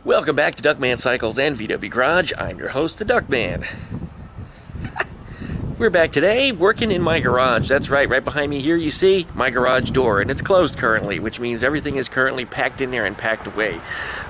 Welcome back to Duckman Cycles and VW Garage. I'm your host, the Duckman. We're back today working in my garage. That's right behind me here you see my garage door, and it's closed currently, which means everything is currently packed in there and packed away.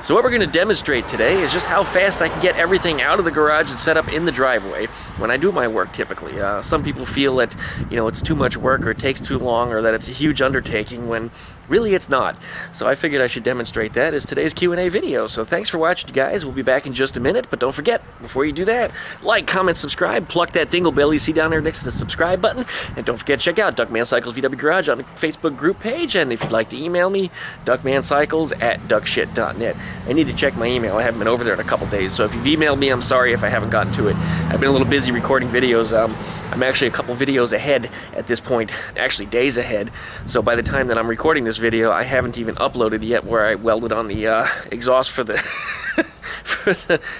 So what we're going to demonstrate today is just how fast I can get everything out of the garage and set up in the driveway when I do my work typically. Some people feel that, it's too much work or it takes too long or that it's a huge undertaking when really it's not. So I figured I should demonstrate that as today's Q&A video. So thanks for watching, guys. We'll be back in just a minute, but don't forget, before you do that, like, comment, subscribe, pluck that dingle bell you see down there next to the subscribe button, and don't forget to check out Duckman Cycles VW Garage on the Facebook group page, and if you'd like to email me, duckmancycles@duckshit.net. I need to check my email. I haven't been over there in a couple days, so if you've emailed me, I'm sorry if I haven't gotten to it. I've been a little busy recording videos. I'm actually a couple videos ahead at this point, actually days ahead, so by the time that I'm recording this video, I haven't even uploaded yet where I welded on the exhaust for the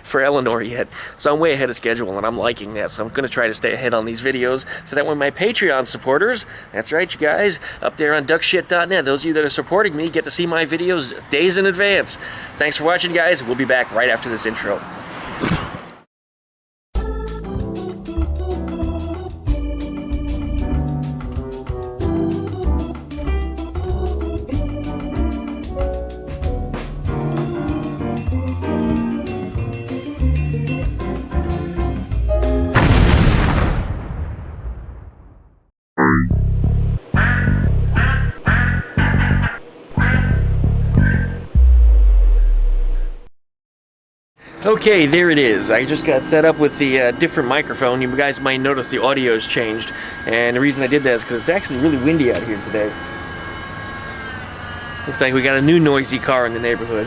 for Eleanore yet. So I'm way ahead of schedule, and I'm liking that, so I'm going to try to stay ahead on these videos so that when my Patreon supporters, that's right, you guys, up there on duckshit.net, those of you that are supporting me get to see my videos days in advance. Thanks for watching, guys. We'll be back right after this intro. Okay, there it is. I just got set up with the different microphone. You guys might notice the audio's changed, and the reason I did that is because it's actually really windy out here today. Looks like we got a new noisy car in the neighborhood.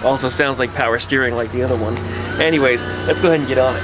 Also sounds like power steering like the other one. Anyways, let's go ahead and get on it.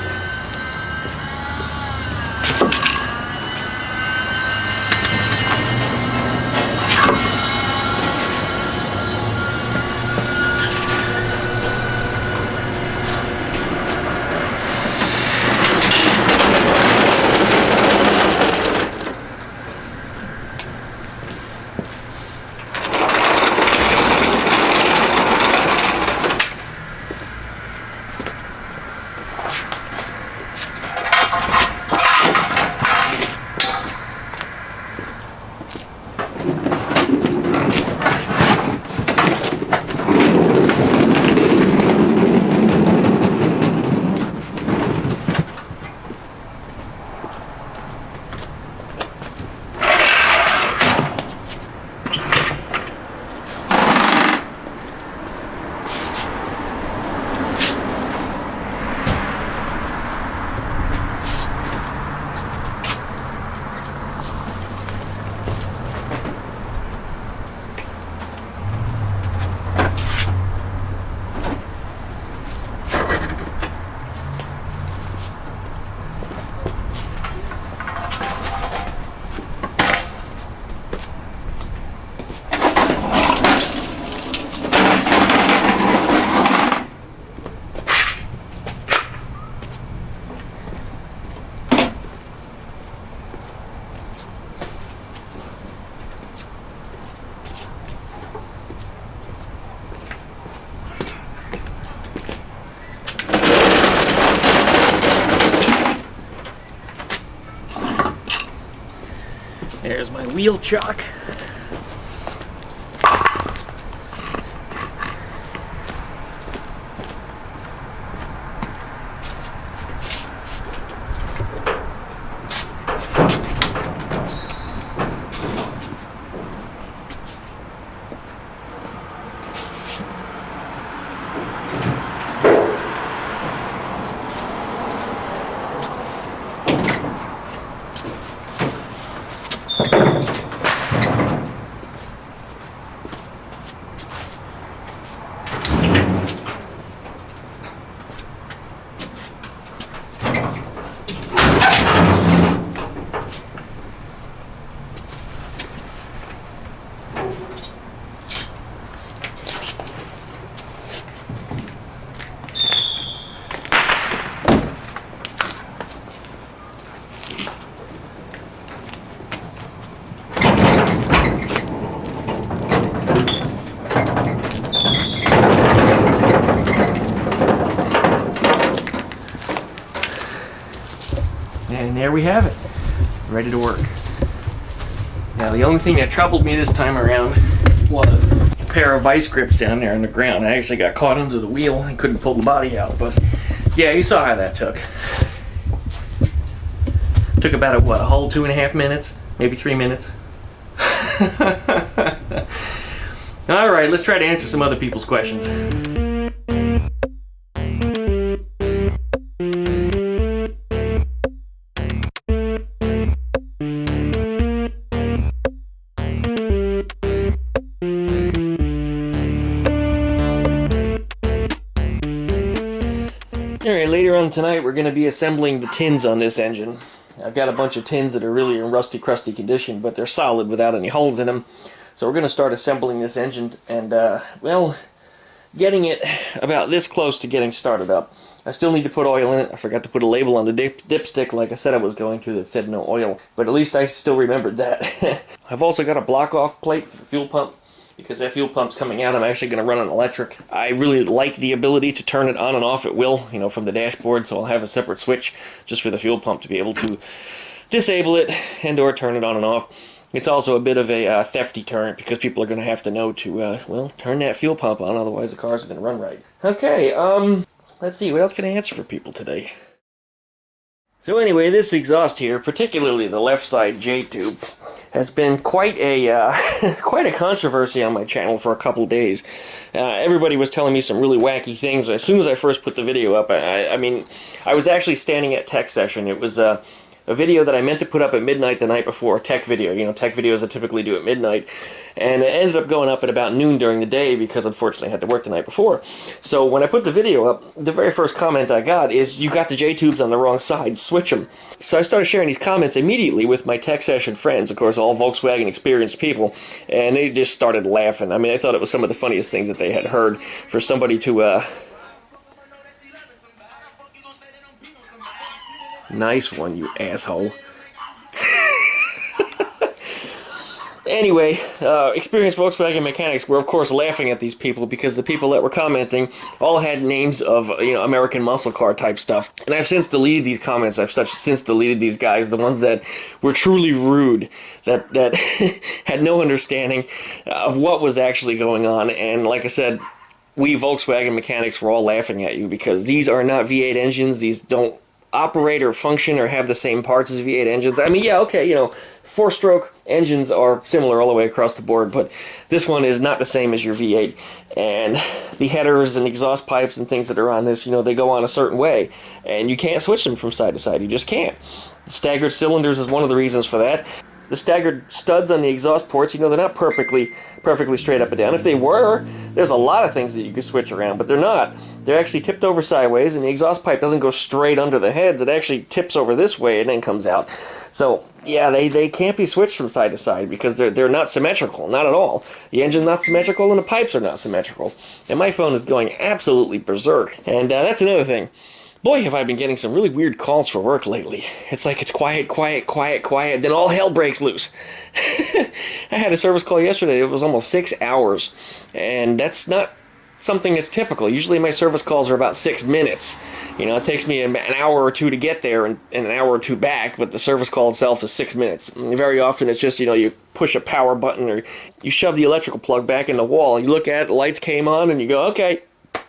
There's my wheel chock. there we have it. Ready to work. Now the only thing that troubled me this time around was a pair of vice grips down there on the ground. I actually got caught under the wheel and couldn't pull the body out, but yeah, you saw how that took. Took about a whole 2.5 minutes, maybe 3 minutes. Alright, let's try to answer some other people's questions. Alright, later on tonight we're going to be assembling the tins on this engine. I've got a bunch of tins that are really in rusty, crusty condition, but they're solid without any holes in them. So we're going to start assembling this engine and, well, getting it about this close to getting started up. I still need to put oil in it. I forgot to put a label on the dipstick like I said I was going to that said no oil. But at least I still remembered that. I've also got a block-off plate for the fuel pump. Because that fuel pump's coming out, I'm actually going to run an electric. I really like the ability to turn it on and off at will, you know, from the dashboard, so I'll have a separate switch just for the fuel pump to be able to disable it and or turn it on and off. It's also a bit of a theft deterrent because people are going to have to know to, well, turn that fuel pump on, otherwise the cars are going to run right. Okay, let's see, what else can I answer for people today? So anyway, this exhaust here, particularly the left side J-tube, has been quite a quite a controversy on my channel for a couple days. Everybody was telling me some really wacky things. As soon as I first put the video up, I mean, I was actually standing at tech session. It was a video that I meant to put up at midnight the night before, a tech video. You know, tech videos I typically do at midnight. And it ended up going up at about noon during the day because unfortunately I had to work the night before. So when I put the video up, the very first comment I got is, you got the J-tubes on the wrong side, switch them. So I started sharing these comments immediately with my tech session friends, of course all Volkswagen experienced people, and they just started laughing. I mean, I thought it was some of the funniest things that they had heard for somebody to, Nice one, you asshole. Anyway, experienced Volkswagen mechanics were, of course, laughing at these people because the people that were commenting all had names of, you know, American muscle car type stuff. And I've since deleted these comments. I've since deleted these guys, the ones that were truly rude, that had no understanding of what was actually going on. And like I said, we Volkswagen mechanics were all laughing at you because these are not V8 engines. These don't operate or function or have the same parts as V8 engines. I mean, yeah, okay, you know, four-stroke engines are similar all the way across the board, but this one is not the same as your V8. And the headers and exhaust pipes and things that are on this, you know, they go on a certain way, and you can't switch them from side to side. You just can't. The staggered cylinders is one of the reasons for that. The staggered studs on the exhaust ports, you know, they're not perfectly straight up and down. If they were, there's a lot of things that you could switch around, but they're not. They're actually tipped over sideways, and the exhaust pipe doesn't go straight under the heads. It actually tips over this way and then comes out. So, yeah, they can't be switched from side to side because they're not symmetrical, not at all. The engine's not symmetrical, and the pipes are not symmetrical. And my phone is going absolutely berserk. And that's another thing. Boy, have I been getting some really weird calls for work lately. It's like it's quiet, quiet, quiet, quiet, then all hell breaks loose. I had a service call yesterday. It was almost 6 hours, and that's not something that's typical. Usually my service calls are about 6 minutes. You know, it takes me an hour or two to get there and an hour or two back, but the service call itself is 6 minutes. And very often it's just, you know, you push a power button or you shove the electrical plug back in the wall, you look at it, the lights came on, and you go, okay,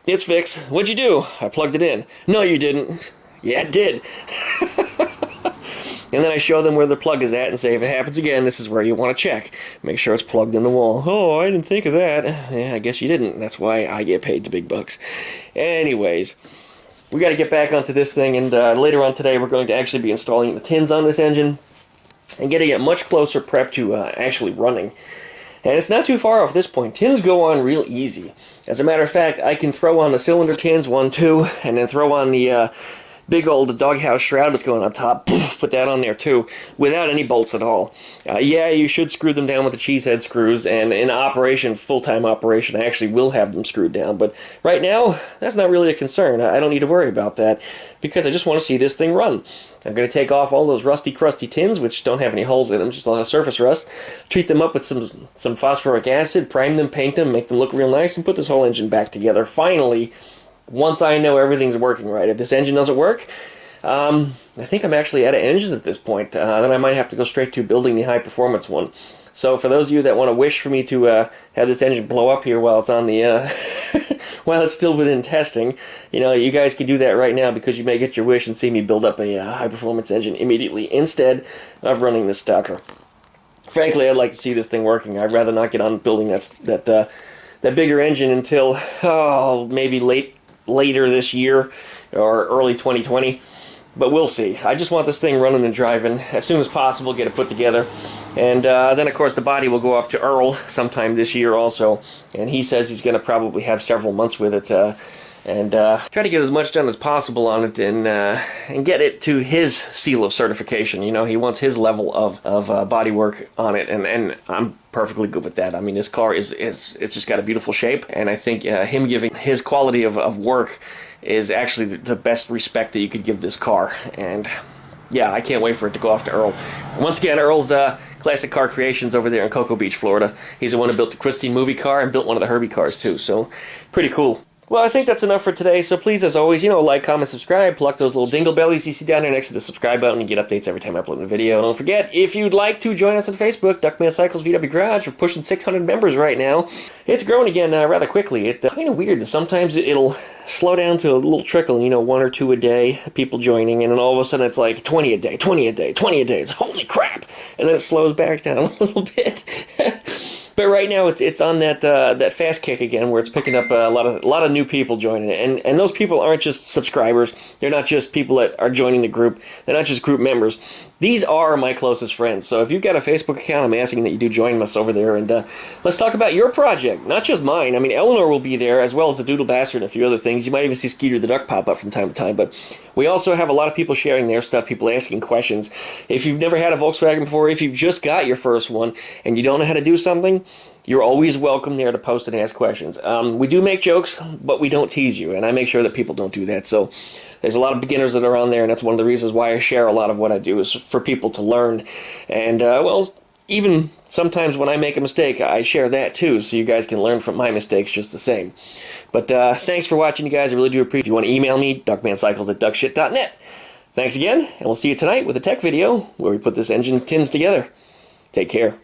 it's fixed. What'd you do? I plugged it in. No, you didn't. Yeah, it did. And then I show them where the plug is at and say, if it happens again, this is where you want to check. Make sure it's plugged in the wall. Oh, I didn't think of that. Yeah, I guess you didn't. That's why I get paid the big bucks. Anyways, we got to get back onto this thing, and later on today we're going to actually be installing the tins on this engine and getting it much closer prepped to actually running. And it's not too far off this point. Tins go on real easy. As a matter of fact, I can throw on the cylinder tins, 1, 2, and then throw on the big old doghouse shroud that's going on top, put that on there too, without any bolts at all. Yeah, you should screw them down with the cheese head screws, and in operation, full-time operation, I actually will have them screwed down. But right now, that's not really a concern. I don't need to worry about that, because I just want to see this thing run. I'm going to take off all those rusty, crusty tins, which don't have any holes in them, just a lot of surface rust, treat them up with some phosphoric acid, prime them, paint them, make them look real nice, and put this whole engine back together. Finally, once I know everything's working right. If this engine doesn't work, I think I'm actually out of engines at this point. Then I might have to go straight to building the high-performance one. So for those of you that want to wish for me to have this engine blow up here while it's on the while it's still within testing, you guys can do that right now, because you may get your wish and see me build up a high-performance engine immediately instead of running the stocker. Frankly, I'd like to see this thing working. I'd rather not get on building that bigger engine until maybe later this year or early 2020. But we'll see. I just want this thing running and driving as soon as possible, get it put together. And then, of course, the body will go off to Earl sometime this year also. And he says he's going to probably have several months with it. And try to get as much done as possible on it and get it to his seal of certification. He wants his level of bodywork on it. And I'm perfectly good with that. I mean, this car it's just got a beautiful shape. And I think him giving his quality of work is actually the best respect that you could give this car. And yeah, I can't wait for it to go off to Earl. Once again, Earl's Classic Car Creations over there in Cocoa Beach, Florida. He's the one who built the Christine movie car and built one of the Herbie cars too, so pretty cool. Well, I think that's enough for today, so please, as always, like, comment, subscribe, pluck those little dingle bellies you see down there next to the subscribe button, and get updates every time I upload a video. And don't forget, if you'd like to join us on Facebook, Duckman Cycles VW Garage. We're pushing 600 members right now. It's growing again rather quickly. It's kind of weird. Sometimes it'll slow down to a little trickle, one or two a day, people joining, and then all of a sudden it's like 20 a day, 20 a day, 20 a day. It's holy crap! And then it slows back down a little bit. But right now it's on that fast kick again, where it's picking up a lot of new people joining it, and those people aren't just subscribers. They're not just people that are joining the group. They're not just group members. These are my closest friends. So if you've got a Facebook account, I'm asking that you do join us over there, and let's talk about your project, not just mine. I mean, Eleanore will be there, as well as the Doodle Bastard and a few other things. You might even see Skeeter the Duck pop up from time to time, but we also have a lot of people sharing their stuff, people asking questions. If you've never had a Volkswagen before, if you've just got your first one and you don't know how to do something, you're always welcome there to post and ask questions. We do make jokes, but we don't tease you, and I make sure that people don't do that. So there's a lot of beginners that are on there, and that's one of the reasons why I share a lot of what I do, is for people to learn. And, even sometimes when I make a mistake, I share that too, so you guys can learn from my mistakes just the same. But thanks for watching, you guys. I really do appreciate it. If you want to email me, duckmancycles@duckshit.net. Thanks again, and we'll see you tonight with a tech video where we put this engine tins together. Take care.